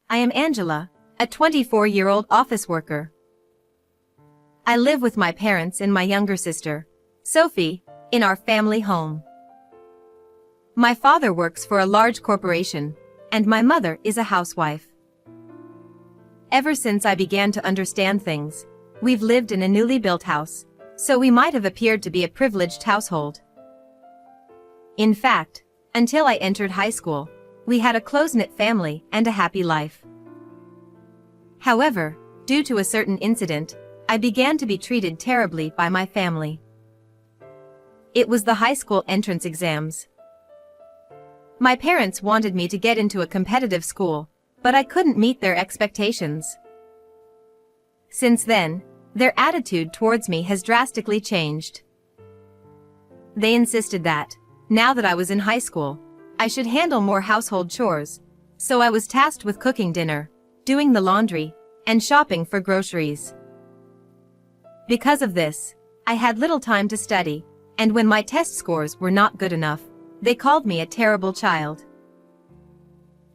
I am Angela, a 24-year-old office worker. I live with my parents and my younger sister, Sophie, in our family home. My father works for a large corporation, and my mother is a housewife. Ever since I began to understand things, we've lived in a newly built house, so we might have appeared to be a privileged household. In fact, until I entered high school, we had a close-knit family and a happy life. However, due to a certain incident, I began to be treated terribly by my family. It was the high school entrance exams. My parents wanted me to get into a competitive school, but I couldn't meet their expectations. Since then, their attitude towards me has drastically changed. They insisted that, now that I was in high school, I should handle more household chores, so I was tasked with cooking dinner, doing the laundry, and shopping for groceries. Because of this, I had little time to study, and when my test scores were not good enough, they called me a terrible child.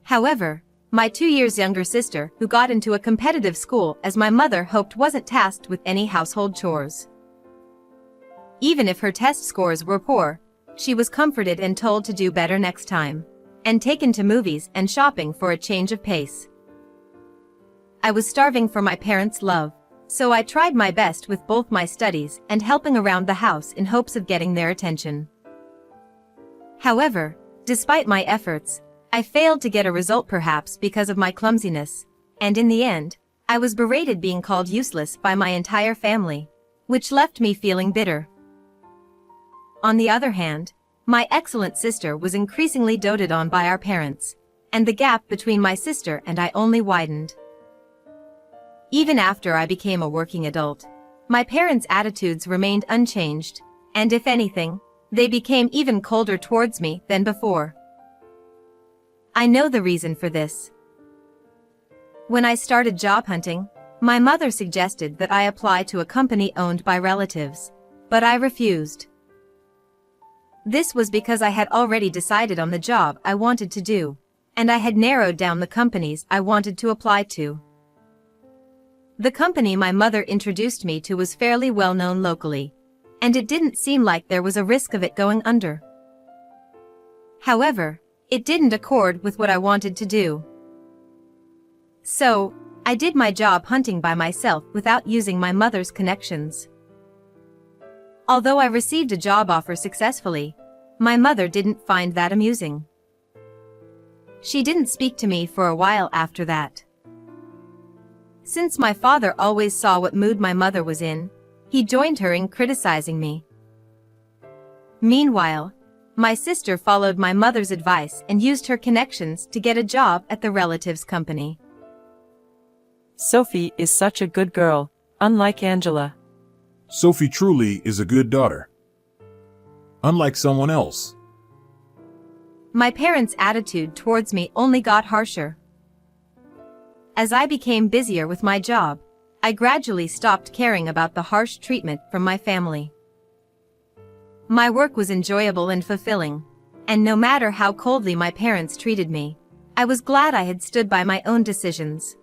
However, my 2 years younger sister who got into a competitive school as my mother hoped wasn't tasked with any household chores. Even if her test scores were poor, she was comforted and told to do better next time, and taken to movies and shopping for a change of pace. I was starving for my parents' love, so I tried my best with both my studies and helping around the house in hopes of getting their attention. However, despite my efforts, I failed to get a result, perhaps because of my clumsiness, and in the end, I was berated, being called useless by my entire family, which left me feeling bitter. On the other hand, my excellent sister was increasingly doted on by our parents, and the gap between my sister and I only widened. Even after I became a working adult, my parents' attitudes remained unchanged, and if anything, they became even colder towards me than before. I know the reason for this. When I started job hunting, my mother suggested that I apply to a company owned by relatives, but I refused. This was because I had already decided on the job I wanted to do, and I had narrowed down the companies I wanted to apply to. The company my mother introduced me to was fairly well known locally, and it didn't seem like there was a risk of it going under. However, it didn't accord with what I wanted to do. So, I did my job hunting by myself without using my mother's connections. Although I received a job offer successfully, my mother didn't find that amusing. She didn't speak to me for a while after that. Since my father always saw what mood my mother was in, he joined her in criticizing me. Meanwhile, my sister followed my mother's advice and used her connections to get a job at the relative's company. Sophie is such a good girl, unlike Angela. Sophie truly is a good daughter. Unlike someone else. My parents' attitude towards me only got harsher. As I became busier with my job, I gradually stopped caring about the harsh treatment from my family. My work was enjoyable and fulfilling, and no matter how coldly my parents treated me, I was glad I had stood by my own decisions.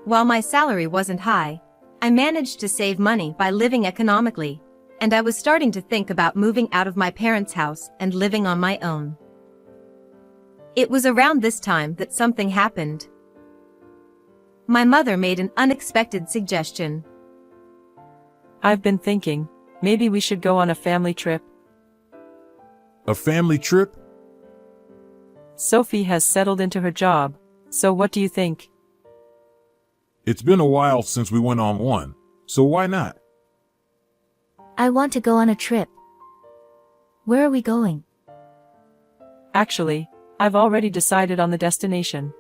While my salary wasn't high, I managed to save money by living economically, and I was starting to think about moving out of my parents' house and living on my own. It was around this time that something happened. My mother made an unexpected suggestion. I've been thinking, maybe we should go on a family trip. A family trip? Sophie has settled into her job, so what do you think? It's been a while since we went on one, so why not? I want to go on a trip. Where are we going? Actually, I've already decided on the destination.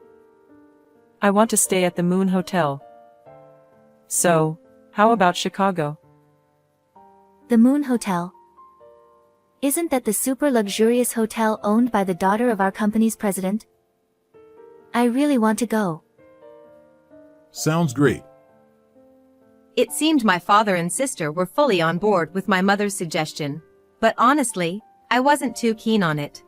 I want to stay at the Moon Hotel. So, how about Chicago? The Moon Hotel. Isn't that the super luxurious hotel owned by the daughter of our company's president? I really want to go. Sounds great. It seemed my father and sister were fully on board with my mother's suggestion, but honestly, I wasn't too keen on it.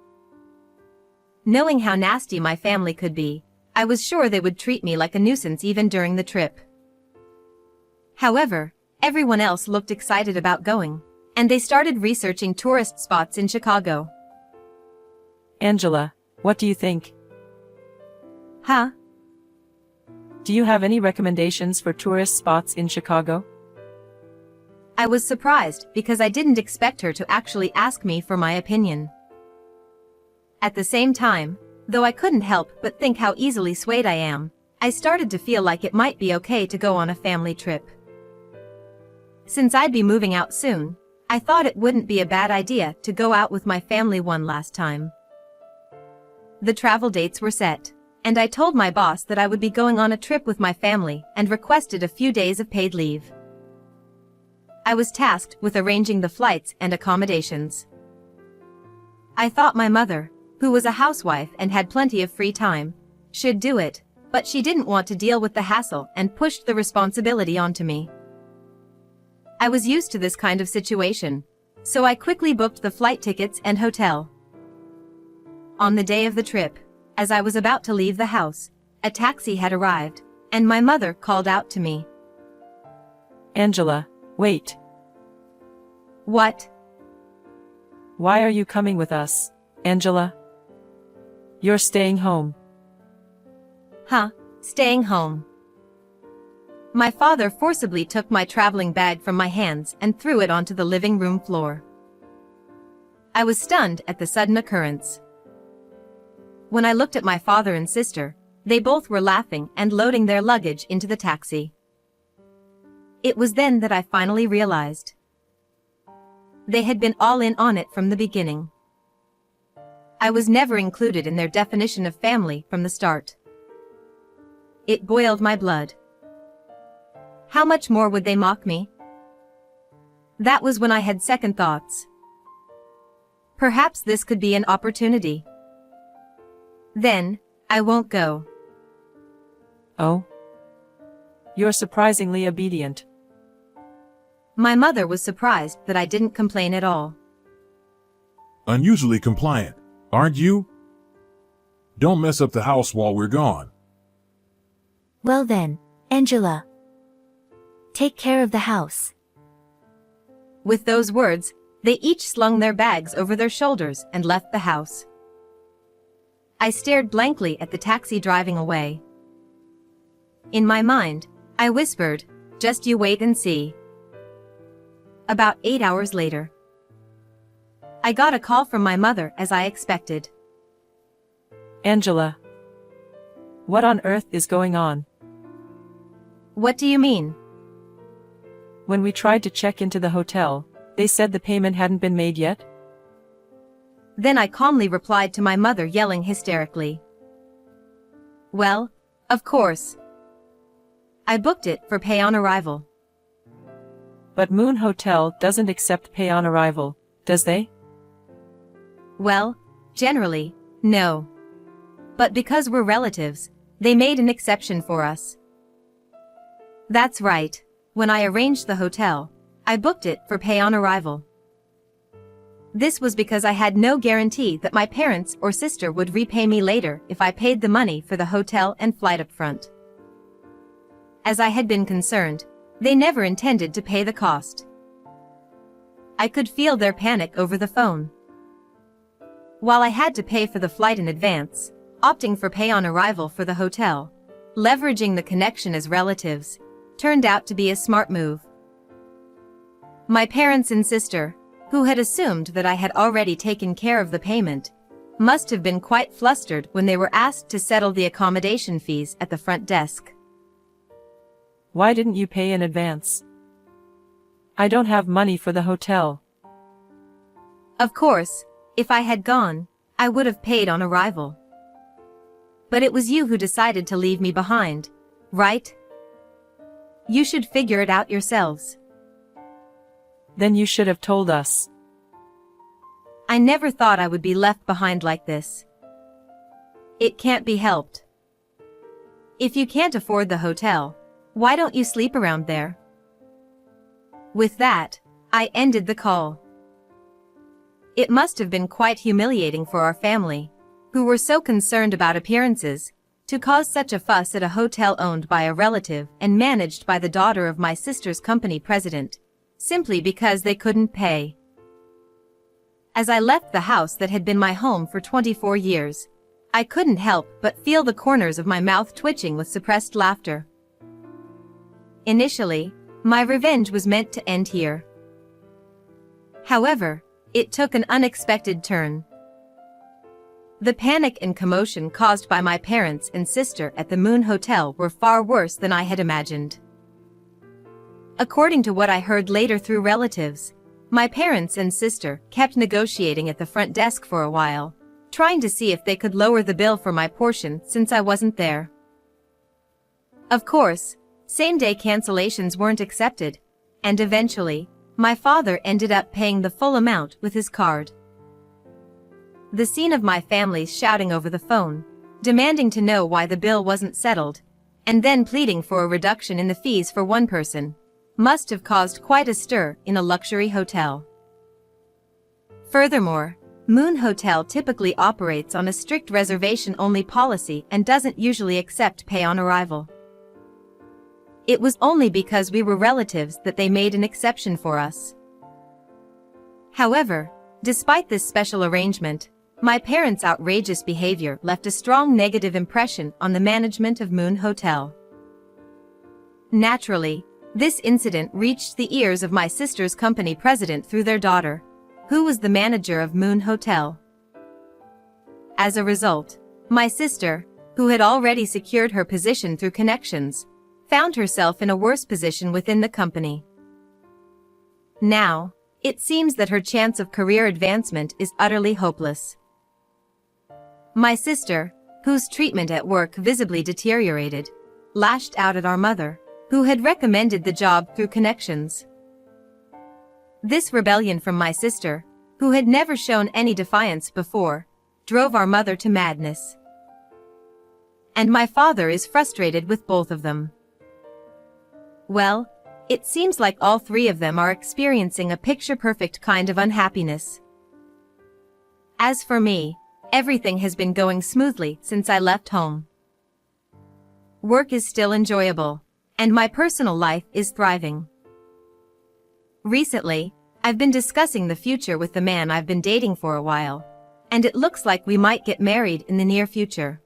Knowing how nasty my family could be, I was sure they would treat me like a nuisance even during the trip. However, everyone else looked excited about going, and they started researching tourist spots in Chicago. Angela, what do you think? Huh? Do you have any recommendations for tourist spots in Chicago? I was surprised because I didn't expect her to actually ask me for my opinion. At the same time, though I couldn't help but think how easily swayed I am, I started to feel like it might be okay to go on a family trip. Since I'd be moving out soon, I thought it wouldn't be a bad idea to go out with my family one last time. The travel dates were set, and I told my boss that I would be going on a trip with my family and requested a few days of paid leave. I was tasked with arranging the flights and accommodations. I thought my mother, who was a housewife and had plenty of free time, should do it, but she didn't want to deal with the hassle and pushed the responsibility onto me. I was used to this kind of situation, so I quickly booked the flight tickets and hotel. On the day of the trip, as I was about to leave the house, a taxi had arrived, and my mother called out to me. Angela, wait. What? Why are you coming with us, Angela? You're staying home. Huh? Staying home. My father forcibly took my traveling bag from my hands and threw it onto the living room floor. I was stunned at the sudden occurrence. When I looked at my father and sister, they both were laughing and loading their luggage into the taxi. It was then that I finally realized. They had been all in on it from the beginning. I was never included in their definition of family from the start. It boiled my blood. How much more would they mock me? That was when I had second thoughts. Perhaps this could be an opportunity. Then, I won't go. Oh? You're surprisingly obedient. My mother was surprised that I didn't complain at all. Unusually compliant, aren't you? Don't mess up the house while we're gone. Well then, Angela. Take care of the house. With those words, they each slung their bags over their shoulders and left the house. I stared blankly at the taxi driving away. In my mind, I whispered, "Just you wait and see." About 8 hours later, I got a call from my mother as I expected. Angela. What on earth is going on? What do you mean? When we tried to check into the hotel, they said the payment hadn't been made yet? Then I calmly replied to my mother yelling hysterically. Well, of course. I booked it for pay on arrival. But Moon Hotel doesn't accept pay on arrival, does they? Well, generally, no. But because we're relatives, they made an exception for us. That's right, when I arranged the hotel, I booked it for pay on arrival. This was because I had no guarantee that my parents or sister would repay me later if I paid the money for the hotel and flight up front. As I had been concerned, they never intended to pay the cost. I could feel their panic over the phone. While I had to pay for the flight in advance, opting for pay on arrival for the hotel, leveraging the connection as relatives, turned out to be a smart move. My parents and sister, who had assumed that I had already taken care of the payment, must have been quite flustered when they were asked to settle the accommodation fees at the front desk. Why didn't you pay in advance? I don't have money for the hotel. Of course, if I had gone, I would have paid on arrival. But it was you who decided to leave me behind, right? You should figure it out yourselves. Then you should have told us. I never thought I would be left behind like this. It can't be helped. If you can't afford the hotel, why don't you sleep around there? With that, I ended the call. It must have been quite humiliating for our family, who were so concerned about appearances, to cause such a fuss at a hotel owned by a relative and managed by the daughter of my sister's company president, simply because they couldn't pay. As I left the house that had been my home for 24 years, I couldn't help but feel the corners of my mouth twitching with suppressed laughter. Initially, my revenge was meant to end here. However, it took an unexpected turn. The panic and commotion caused by my parents and sister at the Moon Hotel were far worse than I had imagined. According to what I heard later through relatives, my parents and sister kept negotiating at the front desk for a while, trying to see if they could lower the bill for my portion since I wasn't there. Of course, same-day cancellations weren't accepted, and eventually, my father ended up paying the full amount with his card. The scene of my family shouting over the phone, demanding to know why the bill wasn't settled, and then pleading for a reduction in the fees for one person, must have caused quite a stir in a luxury hotel. Furthermore, Moon Hotel typically operates on a strict reservation-only policy and doesn't usually accept pay on arrival. It was only because we were relatives that they made an exception for us. However, despite this special arrangement, my parents' outrageous behavior left a strong negative impression on the management of Moon Hotel. Naturally, this incident reached the ears of my sister's company president through their daughter, who was the manager of Moon Hotel. As a result, my sister, who had already secured her position through connections, found herself in a worse position within the company. Now, it seems that her chance of career advancement is utterly hopeless. My sister, whose treatment at work visibly deteriorated, lashed out at our mother, who had recommended the job through connections. This rebellion from my sister, who had never shown any defiance before, drove our mother to madness. And my father is frustrated with both of them. Well, it seems like all three of them are experiencing a picture-perfect kind of unhappiness. As for me, everything has been going smoothly since I left home. Work is still enjoyable, and my personal life is thriving. Recently, I've been discussing the future with the man I've been dating for a while, and it looks like we might get married in the near future.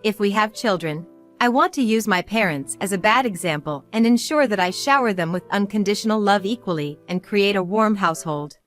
If we have children, I want to use my parents as a bad example and ensure that I shower them with unconditional love equally and create a warm household.